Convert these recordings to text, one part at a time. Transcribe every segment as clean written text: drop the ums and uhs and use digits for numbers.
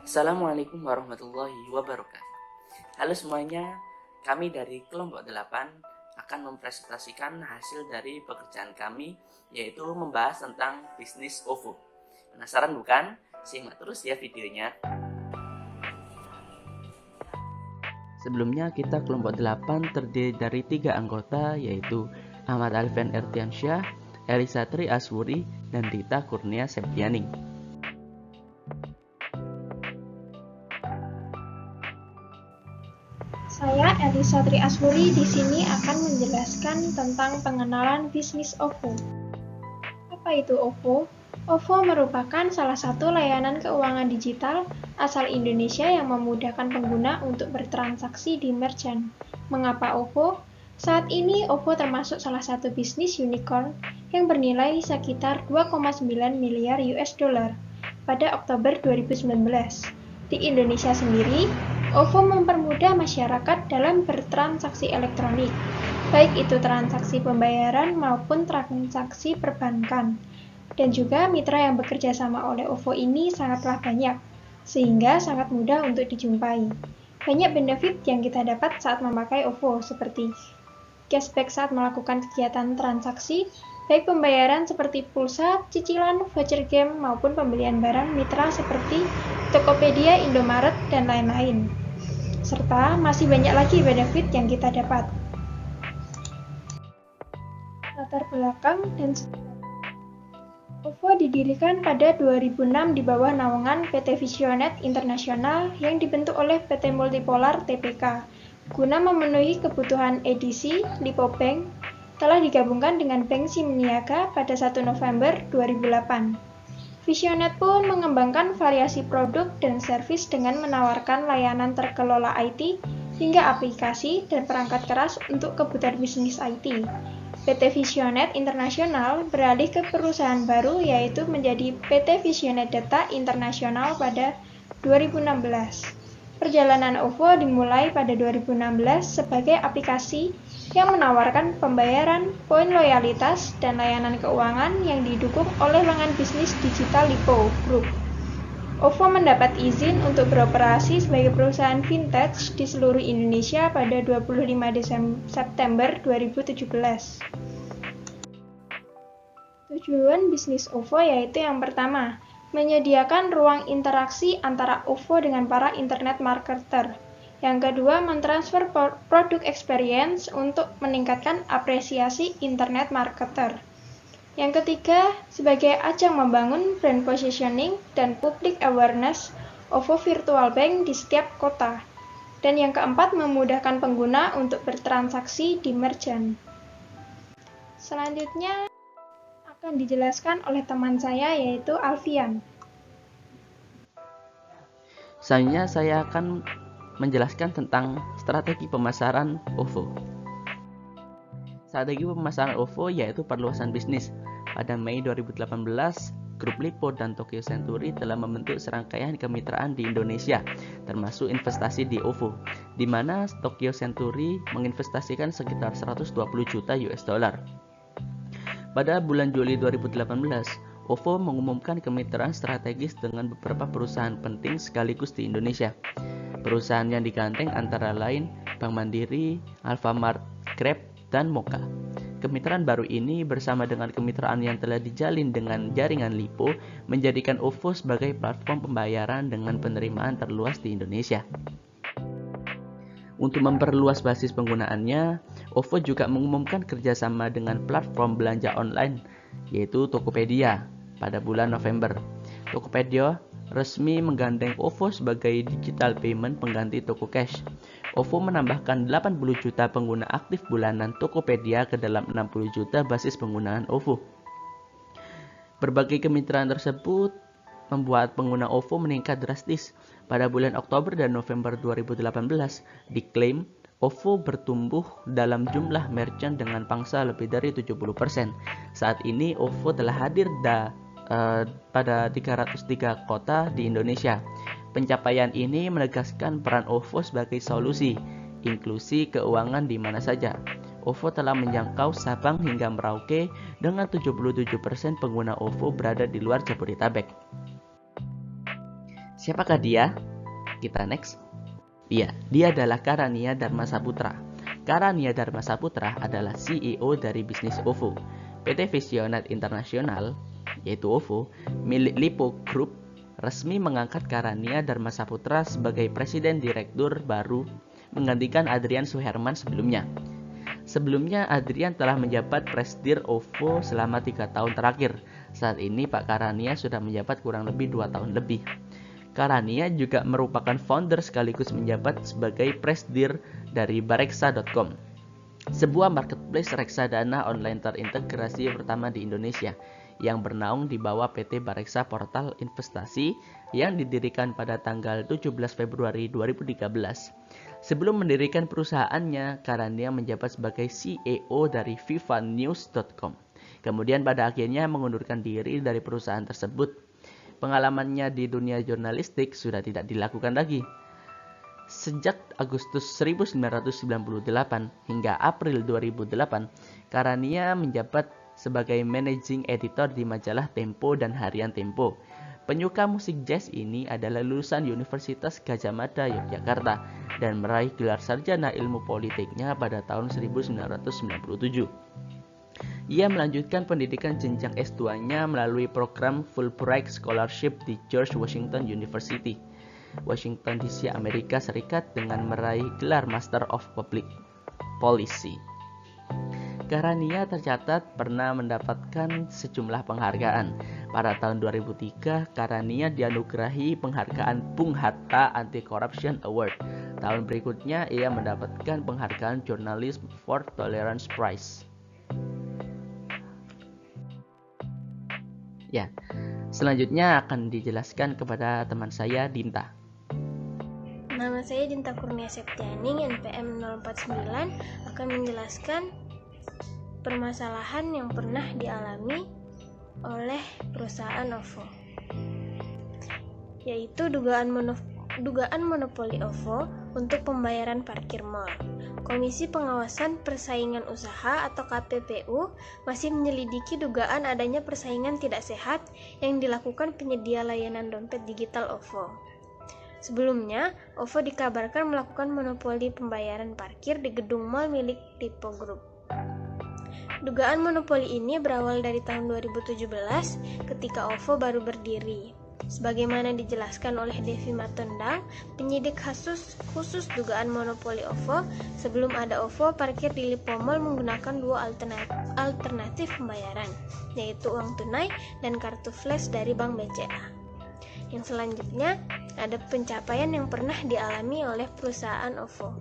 Assalamualaikum warahmatullahi wabarakatuh. Halo semuanya, kami dari kelompok 8 akan mempresentasikan hasil dari pekerjaan kami, yaitu membahas tentang bisnis OVO. Penasaran bukan? Simak terus ya videonya. Sebelumnya kita kelompok 8 terdiri dari 3 anggota, yaitu Ahmad Alfian Ertiansyah, Elisa Tri Aswuri, dan Rita Kurnia Septiani. Saya Elisa Tri Aswuri di sini akan menjelaskan tentang pengenalan bisnis OVO. Apa itu OVO? OVO merupakan salah satu layanan keuangan digital asal Indonesia yang memudahkan pengguna untuk bertransaksi di merchant. Mengapa OVO? Saat ini OVO termasuk salah satu bisnis unicorn yang bernilai sekitar 2,9 miliar US dollar pada Oktober 2019. Di Indonesia sendiri, OVO mempermudah masyarakat dalam bertransaksi elektronik, baik itu transaksi pembayaran maupun transaksi perbankan. Dan juga mitra yang bekerja sama oleh OVO ini sangatlah banyak, sehingga sangat mudah untuk dijumpai. Banyak benefit yang kita dapat saat memakai OVO, seperti cashback saat melakukan kegiatan transaksi, baik pembayaran seperti pulsa, cicilan, voucher game, maupun pembelian barang mitra seperti Tokopedia, Indomaret, dan lain-lain. Serta masih banyak lagi benefit yang kita dapat. Latar belakang dan OVO didirikan pada 2006 di bawah naungan PT Visionet Internasional yang dibentuk oleh PT Multipolar Tbk. Guna memenuhi kebutuhan edisi, Lipo Bank telah digabungkan dengan Bank Simniaga pada 1 November 2008. Visionet pun mengembangkan variasi produk dan servis dengan menawarkan layanan terkelola IT hingga aplikasi dan perangkat keras untuk kebutuhan bisnis IT. PT Visionet Internasional beralih ke perusahaan baru yaitu menjadi PT Visionet Data Internasional pada 2016. Perjalanan OVO dimulai pada 2016 sebagai aplikasi yang menawarkan pembayaran, poin loyalitas, dan layanan keuangan yang didukung oleh lengan bisnis digital Lipo Group. OVO mendapat izin untuk beroperasi sebagai perusahaan vintage di seluruh Indonesia pada 25 September 2017. Tujuan bisnis OVO yaitu yang pertama, menyediakan ruang interaksi antara OVO dengan para internet marketer. Yang kedua, mentransfer produk experience untuk meningkatkan apresiasi internet marketer. Yang ketiga, sebagai ajang membangun brand positioning dan public awareness OVO Virtual Bank di setiap kota. Dan yang keempat, memudahkan pengguna untuk bertransaksi di merchant. Selanjutnya akan dijelaskan oleh teman saya yaitu Alfian. Selanjutnya saya akan menjelaskan tentang strategi pemasaran OVO. Strategi pemasaran OVO yaitu perluasan bisnis. Pada Mei 2018, Grup Lipo dan Tokyo Century telah membentuk serangkaian kemitraan di Indonesia, termasuk investasi di OVO, di mana Tokyo Century menginvestasikan sekitar 120 juta US dollar. Pada bulan Juli 2018, OVO mengumumkan kemitraan strategis dengan beberapa perusahaan penting sekaligus di Indonesia. Perusahaan yang digandeng antara lain Bank Mandiri, Alfamart, Grab, dan Moka. Kemitraan baru ini bersama dengan kemitraan yang telah dijalin dengan jaringan Lipo menjadikan OVO sebagai platform pembayaran dengan penerimaan terluas di Indonesia. Untuk memperluas basis penggunaannya, OVO juga mengumumkan kerjasama dengan platform belanja online, yaitu Tokopedia, pada bulan November. Tokopedia resmi menggandeng OVO sebagai digital payment pengganti Toko Cash. OVO menambahkan 80 juta pengguna aktif bulanan Tokopedia ke dalam 60 juta basis penggunaan OVO. Berbagai kemitraan tersebut membuat pengguna OVO meningkat drastis. Pada bulan Oktober dan November 2018, diklaim OVO bertumbuh dalam jumlah merchant dengan pangsa lebih dari 70%. Saat ini OVO telah hadir pada 303 kota di Indonesia. Pencapaian ini menegaskan peran OVO sebagai solusi inklusi keuangan di mana saja. OVO telah menjangkau Sabang hingga Merauke dengan 77% pengguna OVO berada di luar Jabodetabek. Siapakah dia? Kita next. Iya, dia adalah Karania Dharma Saputra. Karania Dharma Saputra adalah CEO dari bisnis OVO. PT Visionet Internasional, yaitu OVO, milik Lipo Group, resmi mengangkat Karania Dharma Saputra sebagai Presiden Direktur baru menggantikan Adrian Suherman sebelumnya. Sebelumnya, Adrian telah menjabat Presdir OVO selama 3 tahun terakhir. Saat ini, Pak Karania sudah menjabat kurang lebih 2 tahun lebih. Karania juga merupakan founder sekaligus menjabat sebagai Presdir dari Bareksa.com, sebuah marketplace reksadana online terintegrasi pertama di Indonesia yang bernaung di bawah PT Bareksa Portal Investasi yang didirikan pada tanggal 17 Februari 2013. Sebelum mendirikan perusahaannya, Karania menjabat sebagai CEO dari vivanews.com. Kemudian pada akhirnya mengundurkan diri dari perusahaan tersebut. Pengalamannya di dunia jurnalistik sudah tidak dilakukan lagi. Sejak Agustus 1998 hingga April 2008, Karania menjabat sebagai Managing Editor di majalah Tempo dan Harian Tempo. Penyuka musik jazz ini adalah lulusan Universitas Gadjah Mada Yogyakarta dan meraih gelar sarjana ilmu politiknya pada tahun 1997. Ia melanjutkan pendidikan jenjang S2-nya melalui program Fulbright Scholarship di George Washington University, Washington DC, Amerika Serikat dengan meraih gelar Master of Public Policy. Karania tercatat pernah mendapatkan sejumlah penghargaan. Pada tahun 2003, Karania dianugerahi penghargaan Bung Hatta Anti-Corruption Award. Tahun berikutnya, ia mendapatkan penghargaan Journalism for Tolerance Prize. Ya, selanjutnya akan dijelaskan kepada teman saya, Dinta. Nama saya Dinta Kurnia Septianing, NPM 049, akan menjelaskan permasalahan yang pernah dialami oleh perusahaan OVO, yaitu dugaan monopoli OVO untuk pembayaran parkir mal. Komisi Pengawasan Persaingan Usaha atau KPPU masih menyelidiki dugaan adanya persaingan tidak sehat yang dilakukan penyedia layanan dompet digital OVO. Sebelumnya, OVO dikabarkan melakukan monopoli pembayaran parkir di gedung mal milik Lipo Group. Dugaan monopoli ini berawal dari tahun 2017 ketika OVO baru berdiri. Sebagaimana dijelaskan oleh Devi Matondang, penyidik khusus dugaan monopoli OVO, sebelum ada OVO, parkir di Lipo Mall menggunakan 2 alternatif pembayaran, yaitu uang tunai dan kartu flash dari Bank BCA. Yang selanjutnya, ada pencapaian yang pernah dialami oleh perusahaan OVO.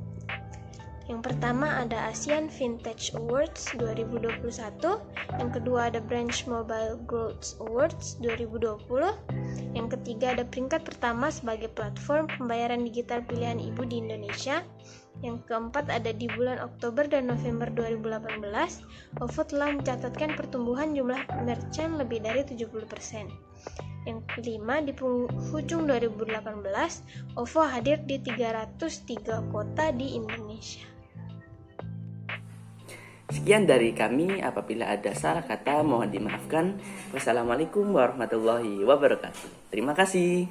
Yang pertama ada ASEAN Vintage Awards 2021, yang kedua ada Branch Mobile Growth Awards 2020, yang ketiga ada peringkat pertama sebagai platform pembayaran digital pilihan ibu di Indonesia, yang keempat ada di bulan Oktober dan November 2018, OVO telah mencatatkan pertumbuhan jumlah merchant lebih dari 70%. Yang kelima, di penghujung 2018, OVO hadir di 303 kota di Indonesia. Sekian dari kami, apabila ada salah kata mohon dimaafkan. Wassalamualaikum warahmatullahi wabarakatuh. Terima kasih.